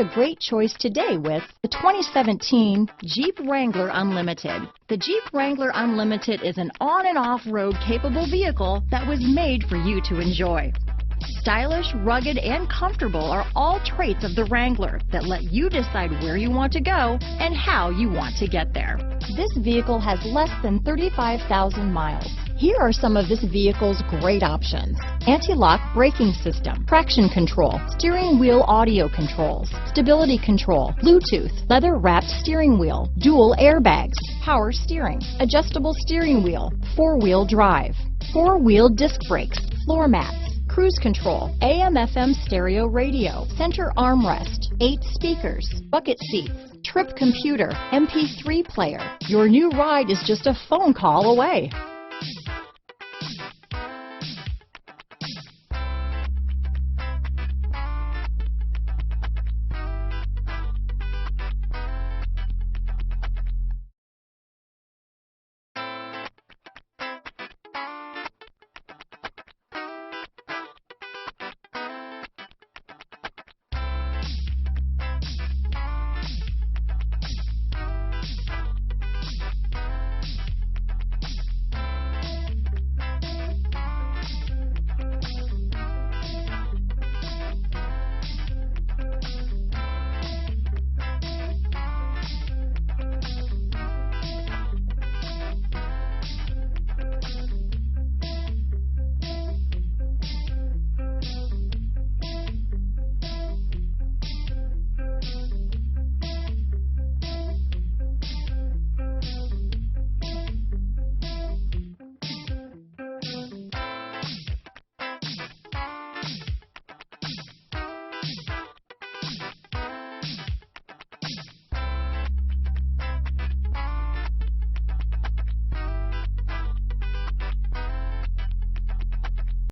a great choice today with the 2017 Jeep Wrangler Unlimited. The Jeep Wrangler Unlimited is an on and off-road capable vehicle that was made for you to enjoy. Stylish, rugged, and comfortable are all traits of the Wrangler that let you decide where you want to go and how you want to get there. This vehicle has less than 35,000 miles. Here are some of this vehicle's great options: anti-lock braking system, traction control, steering wheel audio controls, stability control, Bluetooth, leather-wrapped steering wheel, dual airbags, power steering, adjustable steering wheel, four-wheel drive, four-wheel disc brakes, floor mats, cruise control, AM/FM stereo radio, center armrest, 8 speakers, bucket seats, trip computer, MP3 player. Your new ride is just a phone call away.